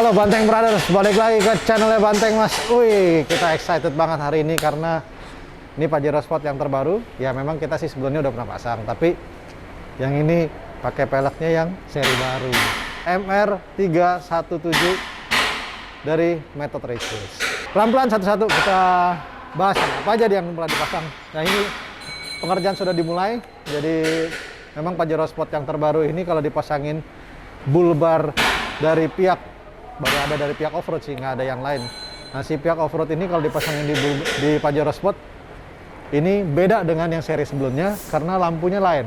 Halo Banteng Brothers, balik lagi ke channelnya Banteng Mas. Wih, kita excited banget hari ini karena ini Pajero Sport yang terbaru. Ya memang kita sih sebelumnya udah pernah pasang, tapi yang ini pakai peleknya yang seri baru MR317 dari Method Races. Pelan-pelan satu-satu kita bahas apa aja yang pernah dipasang. Nah ini pengerjaan sudah dimulai, jadi memang Pajero Sport yang terbaru ini kalau dipasangin bull bar dari pihak baru ada dari pihak off-road sih, nggak ada yang lain. Nah si pihak off-road ini kalau dipasangin di Pajero Sport ini beda dengan yang seri sebelumnya karena lampunya lain.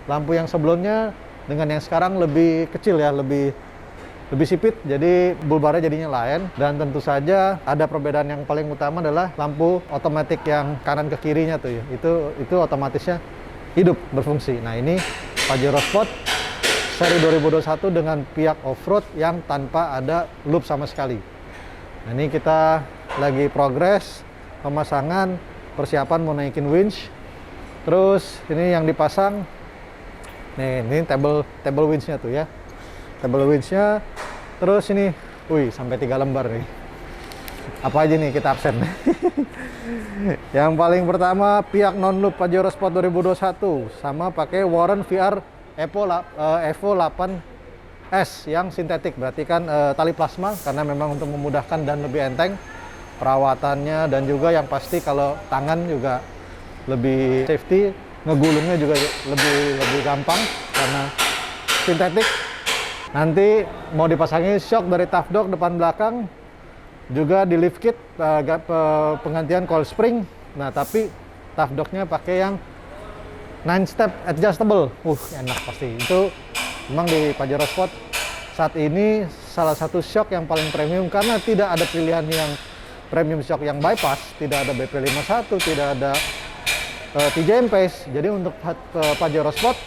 Lampu yang sebelumnya dengan yang sekarang lebih kecil ya, lebih sipit, jadi bull barnya jadinya lain. Dan tentu saja ada perbedaan yang paling utama adalah lampu otomatis yang kanan ke kirinya tuh ya. Itu otomatisnya hidup berfungsi. Nah ini Pajero Sport seri 2021 dengan pihak off-road yang tanpa ada loop sama sekali. Nah, ini kita lagi progres pemasangan, persiapan mau naikin winch. Terus ini yang dipasang, nih ini table winch-nya tuh ya. Table winch-nya. Terus ini, wih sampai 3 lembar nih. Apa aja nih kita absen. Yang paling pertama pihak non-loop Pajero Sport 2021 sama pakai Warren VR Evo 8S yang sintetik, berarti kan tali plasma karena memang untuk memudahkan dan lebih enteng perawatannya, dan juga yang pasti kalau tangan juga lebih safety, ngegulungnya juga lebih gampang karena sintetik. Nanti mau dipasangin shock dari Tough Dog depan belakang, juga di lift kit penggantian coil spring. Nah tapi Tough Dog-nya pakai yang 9-step adjustable. Enak pasti. Itu memang di Pajero Sport saat ini salah satu shock yang paling premium karena tidak ada pilihan yang premium shock yang bypass, tidak ada BP51, tidak ada TJM Pace. Jadi untuk Pajero Sport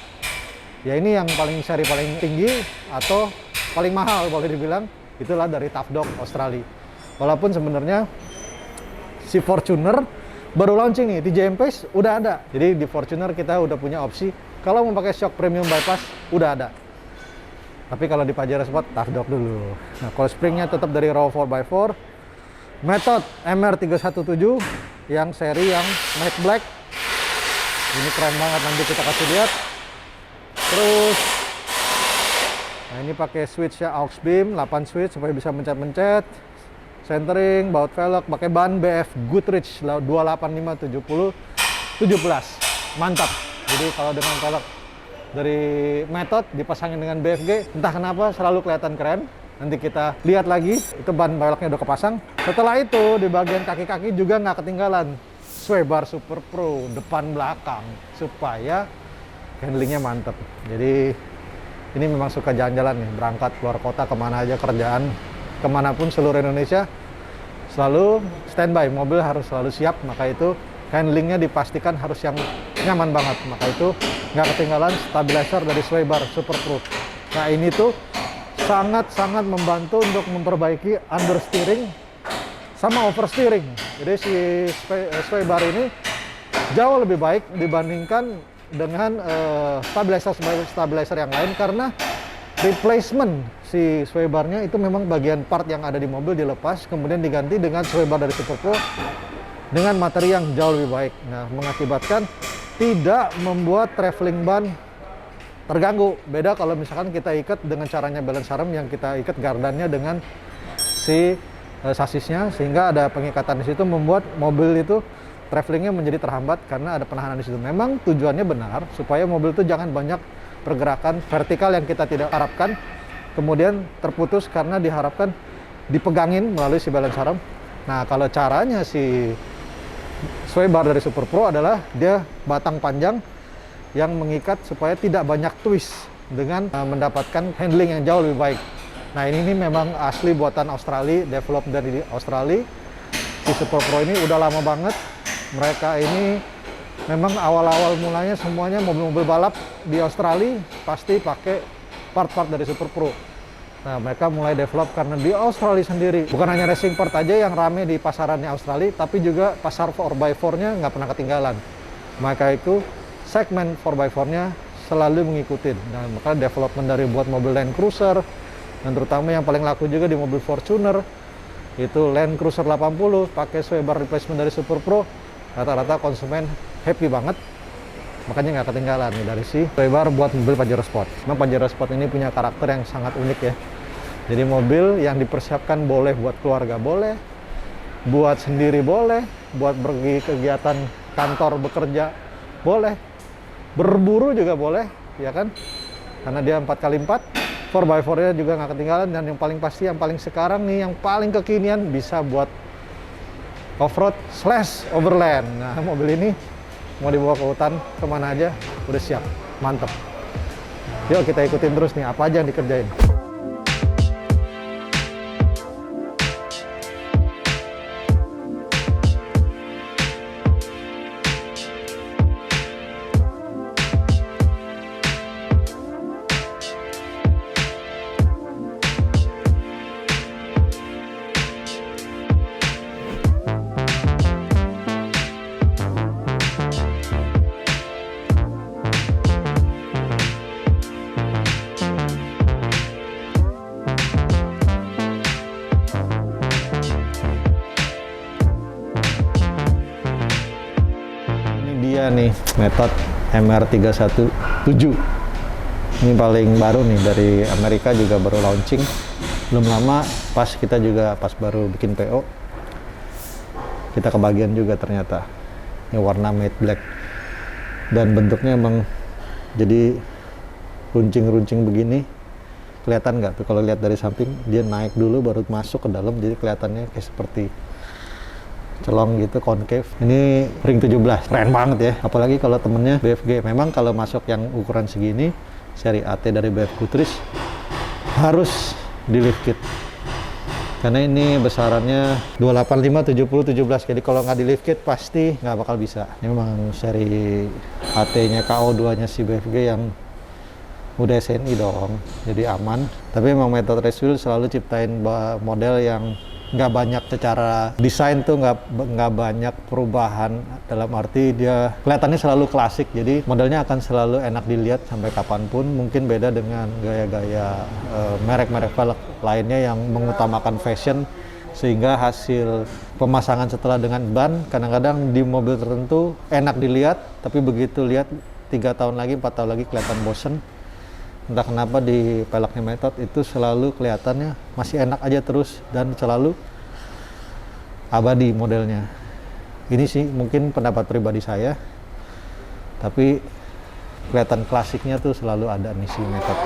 ya ini yang seri paling tinggi atau paling mahal boleh dibilang, itulah dari Tough Dog Australia. Walaupun sebenarnya si Fortuner baru launching nih, TJM Pace udah ada. Jadi di Fortuner kita udah punya opsi kalau mau pakai shock premium bypass udah ada. Tapi kalau di Pajero Sport Tough Dog dulu. Nah, coil springnya tetap dari Raw 4x4 Method MR317 yang seri yang matte black. Ini keren banget, nanti kita kasih lihat. Terus nah ini pakai switch-nya aux beam 8 switch supaya bisa mencet-mencet. Centering, baut velg, pakai ban BF Goodrich 285/70 17. Mantap. Jadi kalau dengan velg dari Method dipasangin dengan BFG, entah kenapa selalu kelihatan keren. Nanti kita lihat lagi, itu ban velgnya udah kepasang. Setelah itu di bagian kaki-kaki juga nggak ketinggalan sway bar Super Pro depan belakang supaya handlingnya mantap. Jadi ini memang suka jalan-jalan nih, berangkat keluar kota kemana aja, kerjaan kemanapun seluruh Indonesia, selalu standby, mobil harus selalu siap. Maka itu handlingnya dipastikan harus yang nyaman banget. Maka itu nggak ketinggalan stabilizer dari sway bar Super Pro. Nah ini tuh sangat-sangat membantu untuk memperbaiki understeering sama oversteering. Jadi si sway bar ini jauh lebih baik dibandingkan dengan stabilizer yang lain karena replacement si sway barnya itu memang bagian part yang ada di mobil dilepas kemudian diganti dengan sway bar dari Super Pro dengan materi yang jauh lebih baik. Nah, mengakibatkan tidak membuat traveling ban terganggu. Beda kalau misalkan kita ikat dengan caranya balance arm yang kita ikat gardannya dengan si sasisnya, sehingga ada pengikatan di situ membuat mobil itu travelingnya menjadi terhambat karena ada penahanan di situ. Memang tujuannya benar supaya mobil itu jangan banyak pergerakan vertikal yang kita tidak harapkan, kemudian terputus karena diharapkan dipegangin melalui si balance arm. Nah, kalau caranya si sway bar dari Super Pro adalah dia batang panjang yang mengikat supaya tidak banyak twist dengan mendapatkan handling yang jauh lebih baik. Nah, ini memang asli buatan Australia, develop dari Australia. Si Super Pro ini udah lama banget. Mereka ini memang awal-awal mulanya semuanya mobil-mobil balap di Australia pasti pakai part-part dari Super Pro. Nah, mereka mulai develop karena di Australia sendiri bukan hanya racing part aja yang rame di pasarannya Australia, tapi juga pasar 4x4-nya nggak pernah ketinggalan. Maka itu segmen 4x4-nya selalu mengikuti. Nah, maka development dari buat mobil Land Cruiser, Dan terutama yang paling laku juga di mobil Fortuner itu Land Cruiser 80 pakai sway bar replacement dari Super Pro. Rata-rata konsumen happy banget. Makanya nggak ketinggalan nih dari si sway bar buat mobil Pajero Sport. Memang Pajero Sport ini punya karakter yang sangat unik ya. Jadi mobil yang dipersiapkan boleh buat keluarga boleh, buat sendiri boleh, buat pergi kegiatan kantor bekerja boleh, berburu juga boleh, ya kan? Karena dia 4x4. 4x4-nya juga nggak ketinggalan, dan yang paling pasti, yang paling sekarang nih, yang paling kekinian, bisa buat off-road / overland. Nah, mobil ini mau dibawa ke hutan, kemana aja, udah siap, mantep. Yuk kita ikutin terus nih, apa aja yang dikerjain. Dia nih metode MR317, ini paling baru nih dari Amerika, juga baru launching belum lama. Pas kita juga pas baru bikin PO, kita kebagian juga ternyata. Ini warna matte black dan bentuknya emang jadi runcing-runcing begini. Kelihatan nggak tuh kalau lihat dari samping, dia naik dulu baru masuk ke dalam, jadi kelihatannya kayak seperti celong gitu, concave. Ini ring 17, keren banget ya. Apalagi kalau temennya BFG. Memang kalau masuk yang ukuran segini, seri AT dari BF Goodrich, harus di lift kit. Karena ini besarannya 285, 70, 17. Jadi kalau nggak di lift kit, pasti nggak bakal bisa. Ini memang seri AT-nya KO2-nya si BFG yang udah SNI dong, jadi aman. Tapi memang metode race wheel selalu ciptain model yang nggak banyak secara desain tuh, nggak banyak perubahan, dalam arti dia kelihatannya selalu klasik, jadi modelnya akan selalu enak dilihat sampai kapanpun. Mungkin beda dengan gaya-gaya merek-merek velg lainnya yang mengutamakan fashion, sehingga hasil pemasangan setelah dengan ban kadang-kadang di mobil tertentu enak dilihat, tapi begitu lihat 3 tahun lagi, 4 tahun lagi kelihatan bosen. Entah kenapa di peleknya Method itu selalu kelihatannya masih enak aja terus, dan selalu abadi modelnya. Ini sih mungkin pendapat pribadi saya, tapi kelihatan klasiknya tuh selalu ada nih si Method.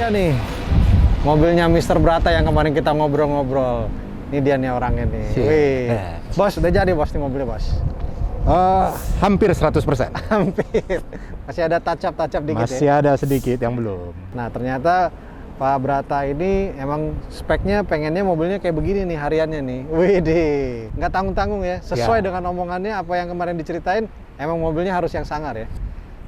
Nih mobilnya Mr. Brata yang kemarin kita ngobrol-ngobrol. Ini dia nih orangnya nih. Wih. Bos, udah jadi bos nih mobilnya bos? Hampir 100%. Hampir. Masih ada touch-up dikit. Masih ya? ada sedikit yang belum. Nah ternyata Pak Brata ini emang speknya pengennya mobilnya kayak begini nih hariannya nih. Wih deh, nggak tanggung-tanggung ya. Sesuai dengan omongannya apa yang kemarin diceritain, emang mobilnya harus yang sangar ya.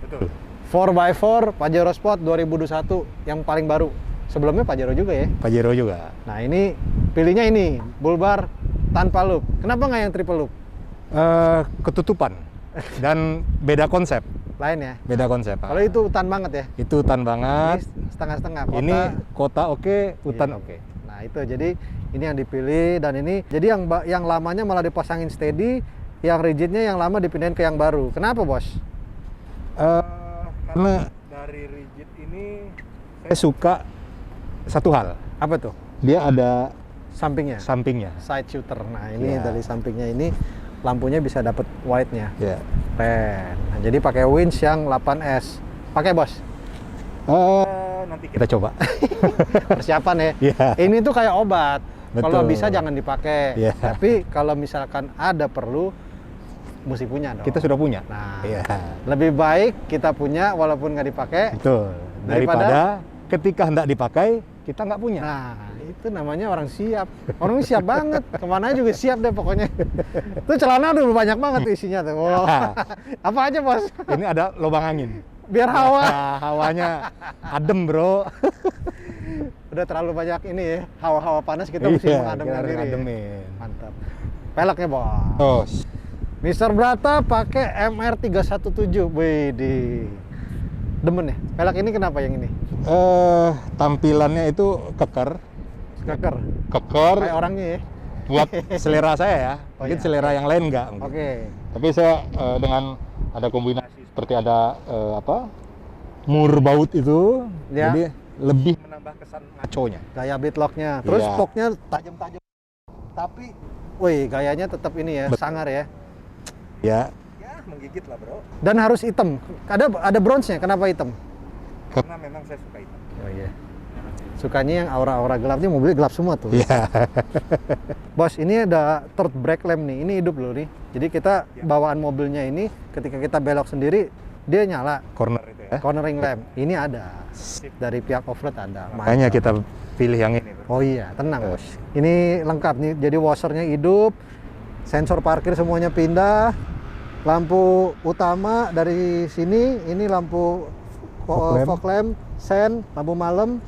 Betul. 4x4 Pajero Sport 2021 yang paling baru. Sebelumnya Pajero juga ya? Pajero juga. Nah ini pilihnya ini bull bar tanpa loop. Kenapa nggak yang triple loop? Ketutupan dan beda konsep. Lain ya? Beda konsep. Kalau itu hutan banget ya? Itu hutan banget. Ini setengah-setengah. Ini kota oke, hutan oke. Nah itu jadi ini yang dipilih, dan ini jadi yang lamanya malah dipasangin steady, yang rigidnya yang lama dipindahin ke yang baru. Kenapa bos? Karena dari rigid ini saya suka satu hal. Apa tuh? Dia ada sampingnya. Side shooter. Nah ini dari sampingnya ini lampunya bisa dapat wide-nya. Iya. Keren. Nah, jadi pakai winch yang 8S. Pakai bos? Nanti kita coba. Persiapan ya. Yeah. Ini tuh kayak obat. Kalau Betul. bisa jangan dipakai. Iya. Tapi kalau misalkan ada perlu, mesti punya dong. Kita sudah punya. Nah, Iya. lebih baik kita punya walaupun nggak dipakai. Betul. Daripada ketika hendak dipakai, kita nggak punya. Nah, itu namanya orang siap. Orang siap banget. Kemana juga siap deh pokoknya. Itu celana udah banyak banget tuh isinya tuh. Wow. Apa aja bos? Ini ada lubang angin. Biar hawa. Nah, hawanya adem, bro. Udah terlalu banyak ini ya. Hawa-hawa panas kita mesti Iya, mengademkan kita harus diri. ngademin. Mantap. Peleknya bos. Oh, Mister Brata pakai MR317. Widih. Demen ya? Pelek ini kenapa yang ini? tampilannya itu keker. Keker. Keker Kayak orangnya ya. buat selera saya ya. Oh, Mungkin iya. selera yang lain nggak. mungkin. Oke. Tapi saya dengan ada kombinasi seperti ada murbaut itu, Ya. jadi lebih menambah kesan maconya. Gaya beatlocknya. Terus Iya. spoknya tajam-tajam. Tapi, wih gayanya tetap ini ya, Betul. sangar ya. Ya, Ya, menggigit lah bro. Dan harus hitam. Ada bronze-nya. Kenapa hitam? Karena memang saya suka hitam. Oh iya. Sukanya yang aura-aura gelapnya, mobilnya gelap semua tuh. ya. Bos, ini ada third brake lamp nih. Ini hidup loh nih. Jadi kita bawaan mobilnya ini ketika kita belok sendiri dia nyala. Corner itu ya. Cornering lamp. Ini ada. Dari pihak off-road ada. Makanya Mantap. kita pilih yang ini. Bro. Oh iya, tenang bos. Ini lengkap nih. Jadi washernya hidup. Sensor parkir semuanya pindah. Lampu utama dari sini. Ini lampu fog lamp, sen, lampu malam,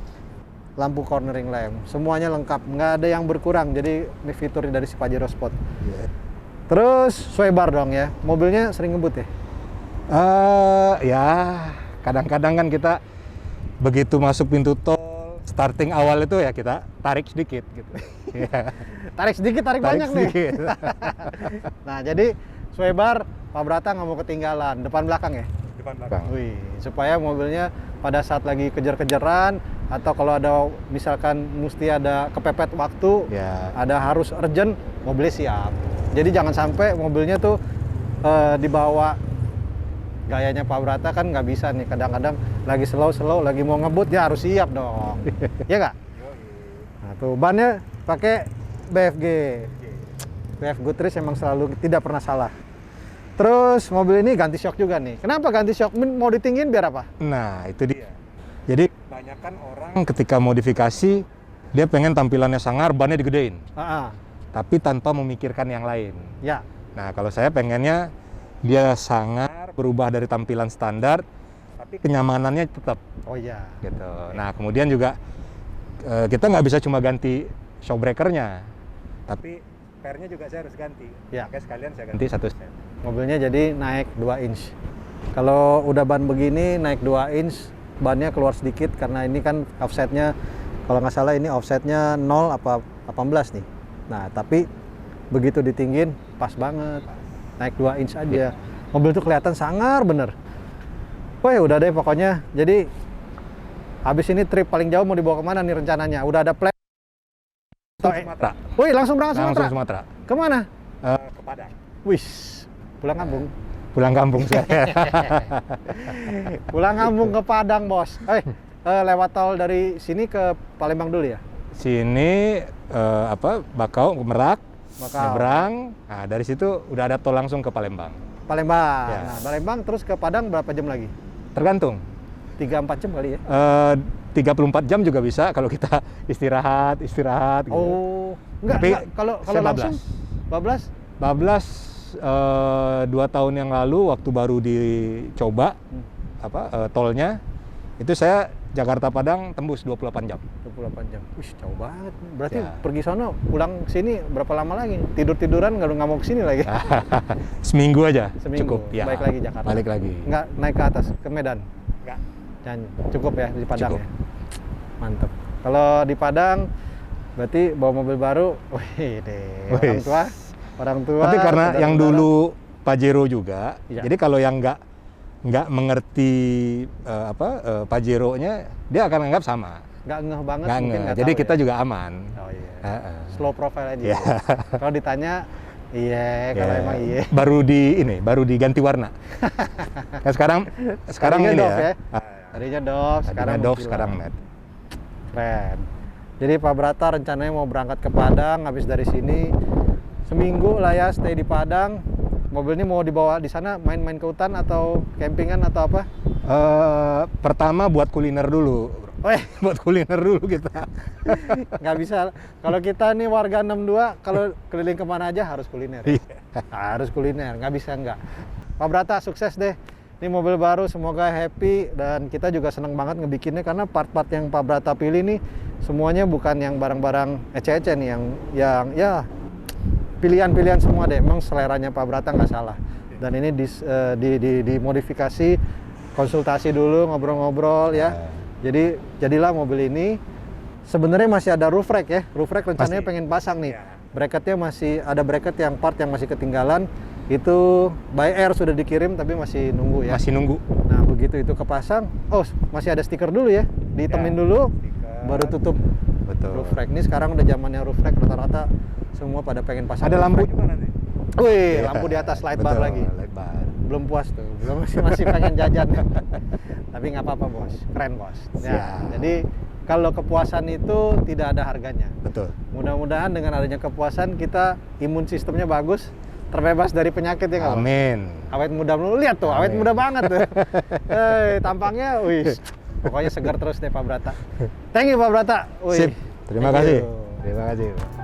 lampu cornering lamp. Semuanya lengkap, nggak ada yang berkurang. Jadi ini fitur dari si Pajero Sport. Iya. Terus sway bar dong ya. Mobilnya sering ngebut ya? Ya, kadang-kadang kan kita begitu masuk pintu tol, starting awal itu ya kita tarik sedikit gitu. Iya. Tarik sedikit, tarik banyak nih. sedikit. Nah, jadi sway bar Pak Brata nggak mau ketinggalan. Depan belakang ya? Depan belakang. Wih, supaya mobilnya pada saat lagi kejar-kejaran atau kalau ada misalkan mesti ada kepepet waktu, Ya. ada harus urgent, mobilnya siap. Jadi jangan sampai mobilnya tuh dibawa gayanya Pak Brata kan nggak bisa nih. Kadang-kadang lagi slow, lagi mau ngebut ya harus siap dong. Iya nggak? Nah tuh bannya pakai BFG. BF Goodrich emang selalu tidak pernah salah. Terus mobil ini ganti shock juga nih. Kenapa ganti shock? Mau ditinggiin biar apa? Nah, itu dia. Jadi kebanyakan orang ketika modifikasi dia pengen tampilannya sangar, bannya digedein, tapi tanpa memikirkan yang lain. Ya. Nah, kalau saya pengennya dia sangar, berubah dari tampilan standar, tapi kenyamanannya tetap Oh iya. gitu. Nah, kemudian juga kita nggak bisa cuma ganti shock breakernya, tapi pernya juga saya harus ganti. Ya. Makanya sekalian saya ganti satu set. Mobilnya jadi naik 2 inch. Kalau udah ban begini naik 2 inch, bannya keluar sedikit karena ini kan offsetnya, kalau nggak salah ini offsetnya 0 apa 18 nih. Nah, tapi begitu ditinggin pas banget. Naik 2 inch aja. Mobil tuh kelihatan sangar bener. Wah, udah deh pokoknya. Jadi habis ini trip paling jauh mau dibawa kemana nih rencananya? Udah ada plan? Sumatera. Wih, langsung berangkat Sumatera? Langsung Sumatera. Kemana? Ke Padang. Wih, pulang kampung. Pulang kampung saya. Pulang kampung ke Padang, bos. Lewat tol dari sini ke Palembang dulu ya? Sini Bakau, Merak, Bakau. nyebrang. Nah, dari situ udah ada tol langsung ke Palembang. Palembang. Ya. Nah, Palembang terus ke Padang berapa jam lagi? Tergantung. 3-4 jam kali ya? 34 jam juga bisa kalau kita istirahat gitu. Oh, Tapi kalau saya langsung bablas. 12? Bablas 2 tahun yang lalu waktu baru dicoba tolnya itu saya Jakarta Padang tembus 28 jam. 28 jam. Wih, jauh banget. Berarti Ya. pergi sono, pulang sini berapa lama lagi? Tidur-tiduran nggak mau kesini lagi? Seminggu aja. Seminggu. Cukup. Ya. Balik lagi Jakarta. Balik lagi. Nggak naik ke atas, ke Medan? Enggak. Dan cukup ya di Padang Cukup. ya? Mantep. Kalau di Padang, berarti bawa mobil baru, wih deh, Wih. orang tua. Tapi karena yang saudara-saudara. dulu Pajero juga, Iya. jadi kalau yang nggak mengerti Pajero-nya, dia akan anggap sama. nggak ngeh banget, Nggak mungkin ngeh. nggak Jadi tahu kita ya. juga aman. Oh iya. Heeh. Slow profile aja. Iya. Kalau ditanya, iya. Kalau Ya, emang iya. baru diganti warna. Nah, sekarang Tadinya ini Dove ya. ya? Tadinya Dove, sekarang Tadinya Dove, mengkilat. sekarang matte. Keren. Jadi Pak Brata rencananya mau berangkat ke Padang, habis dari sini seminggu lah ya stay di Padang. Mobil ini mau dibawa di sana main-main ke hutan atau campingan atau apa? Pertama buat kuliner dulu. Buat kuliner dulu kita. Nggak bisa. Kalau kita nih warga 62, kalau keliling kemana aja harus kuliner. Harus kuliner, nggak bisa nggak. Pak Brata sukses deh. Ini mobil baru, semoga happy dan kita juga seneng banget ngebikinnya karena part-part yang Pak Brata pilih nih semuanya bukan yang barang-barang ece-ece nih, yang ya pilihan-pilihan semua deh. Emang seleranya Pak Brata nggak salah. Dan ini dimodifikasi, konsultasi dulu, ngobrol-ngobrol ya. Jadi jadilah mobil ini. Sebenarnya masih ada roof rack ya. Roof rack rencananya pengen pasang nih. Bracketnya masih ada bracket yang part yang masih ketinggalan. Itu by air sudah dikirim tapi masih nunggu ya. Masih nunggu. Nah begitu itu kepasang, oh masih ada stiker dulu ya. Ditemin dulu, baru tutup. Betul. Roof rack ini sekarang udah zamannya roof rack, rata-rata semua pada pengen pasang. Ada roof lampu rack. Gimana nih? Wih, lampu di atas light bar Betul, lagi. light bar. Belum puas tuh, masih pengen jajan. Tapi nggak apa-apa bos, keren bos. Ya, Siap. jadi kalau kepuasan itu tidak ada harganya. Betul. Mudah-mudahan dengan adanya kepuasan kita imun sistemnya bagus, terbebas dari penyakit ya nggak? Bos? Amin. Awet muda lu lihat tuh, awet Amin. muda banget tuh. Tampangnya, wih, pokoknya segar terus deh Pak Brata. Thank you Pak Brata. Wih, Sip. Terima thank kasih. you. Terima kasih.